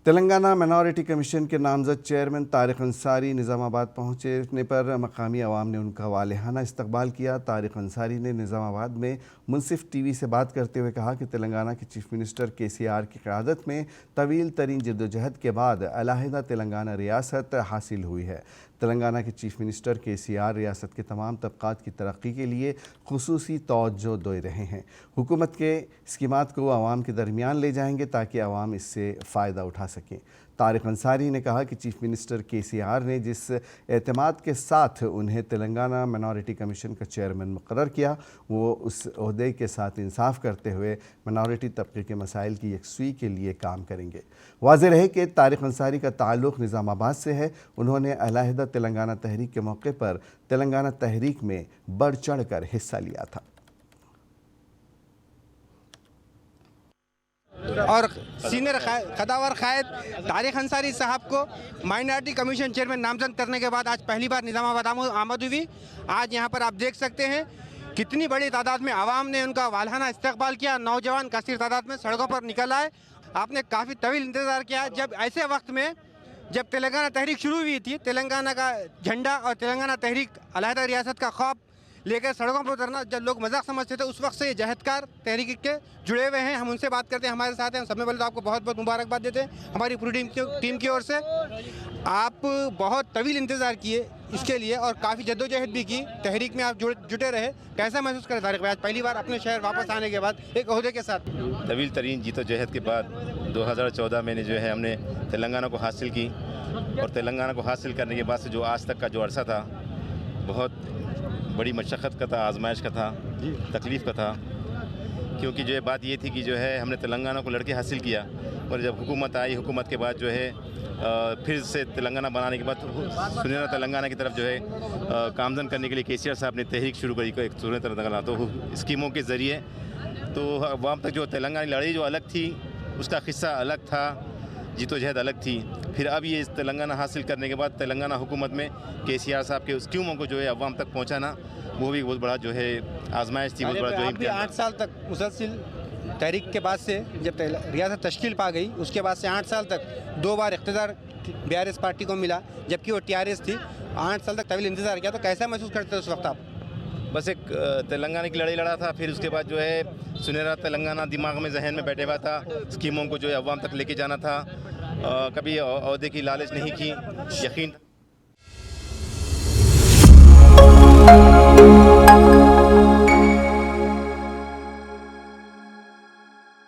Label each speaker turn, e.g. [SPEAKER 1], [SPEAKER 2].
[SPEAKER 1] Telangana minority commission के नामजद chairman Tariq Ansari Nizamabad पहुंचने पर मकामी अवाम ने उनका वालिहाना इस्तकबाल किया। तारिक अंसारी ने निज़ामाबाद में मुनसिफ टीवी से बात करते हुए कहा कि तेलंगाना के चीफ मिनिस्टर KCR की क़यादत में तवील तरीन जद्दोजहद के बाद अलहदा तेलंगाना रियासत हासिल हुई है। तेलंगाना के चीफ मिनिस्टर KCR रियासत के तमाम तबक़ात की तरक्की के लिए खुसूसी तवज्जो दे रहे हैं। हुकूमत के स्कीमात को आवाम के दरमियान ले जाएंगे ताकि आवाम इससे फ़ायदा उठा सकें। तारिक अंसारी ने कहा कि चीफ मिनिस्टर KCR ने जिस एतमाद के साथ उन्हें तेलंगाना मिनॉरिटी कमीशन का चेयरमैन मुकर्रर किया, वो उस ओहदे के साथ इंसाफ करते हुए मिनॉरिटी तबके के मसाइल की यकसुई के लिए काम करेंगे। वाज़ेह रहे कि तारिक अंसारी का ताल्लुक़ निज़ामाबाद से है। उन्होंने अलहदा तेलंगाना तहरीक के मौके पर तेलंगाना तहरीक में बढ़ चढ़ कर हिस्सा लिया था
[SPEAKER 2] और सीनियर कदावर कायद तारिक अंसारी साहब को माइनॉरिटी कमीशन चेयरमैन नामजद करने के बाद आज पहली बार निज़ामाबाद आमद हुई। आज यहाँ पर आप देख सकते हैं कितनी बड़ी तादाद में आवाम ने उनका वालहाना इस्तकबाल किया। नौजवान कसीर तादाद में सड़कों पर निकल आए। आपने काफ़ी तवील इंतज़ार किया। जब ऐसे वक्त में जब तेलंगाना तहरीक शुरू हुई थी, तेलंगाना का झंडा और तेलंगाना तहरीक अलहदा रियासत का ख्वाब लेकर सड़कों पर उतरना जब लोग मजाक समझते थे, उस वक्त से ये जहदकार तहरीक के जुड़े हुए हैं। हम उनसे बात करते हैं, हमारे साथ हैं। सबसे पहले तो आपको बहुत बहुत मुबारकबाद देते हैं हमारी पूरी टीम की ओर से। आप बहुत तवील इंतज़ार किए इसके लिए और काफ़ी जद्दोजहद भी की, तहरीक में आप जुटे रहे। कैसा महसूस करें तारिक भाई आज पहली बार अपने शहर वापस आने के बाद एक ओहदे के साथ?
[SPEAKER 3] तवील तरीन जीतोजहद के बाद 2014 में जो है हमने तेलंगाना को हासिल की और तेलंगाना को हासिल करने के बाद से जो आज तक का जो अरसा था, बहुत बड़ी मशक्क़त का था, आजमाइश का था, तकलीफ़ का था। क्योंकि जो है बात ये थी कि जो है हमने तेलंगाना को लड़के हासिल किया और जब हुकूमत आई, हुकूमत के बाद जो है फिर से तेलंगाना बनाने के बाद सुनहरा तेलंगाना की तरफ जो है कामजन करने के लिए KCR साहब ने तहरीक शुरू करी, एक सुनहरा तेलंगाना। तो स्कीमों के ज़रिए तो वहाँ तक जो तेलंगाना लड़ाई जो अलग थी, उसका किस्सा अलग था, जीतोजहद अलग थी। फिर अब ये तेलंगाना हासिल करने के बाद तेलंगाना हुकूमत में KCR साहब के स्कीमों को जो है अवाम तक पहुँचाना, वो भी बहुत बड़ा जो है आजमाइश थी, बहुत बड़ा जो है।
[SPEAKER 2] 8 साल तक मुसलसिल तहरीक के बाद से जब रियासत तश्कील पा गई, उसके बाद से 8 साल तक 2 बार इख्तियार BRS पार्टी को मिला, जबकि वो TRS थी। 8 साल तक तवील इंतज़ार किया, तो कैसा महसूस करते थे उस वक्त आप?
[SPEAKER 3] बस एक तेलंगाना की लड़ाई लड़ा था, फिर उसके बाद जो है सुनहरा तेलंगाना दिमाग में जहन में बैठे हुआ था। स्कीमों को जो है अवाम तक लेके जाना था, कभी ओहदे की लालच नहीं की, यकीन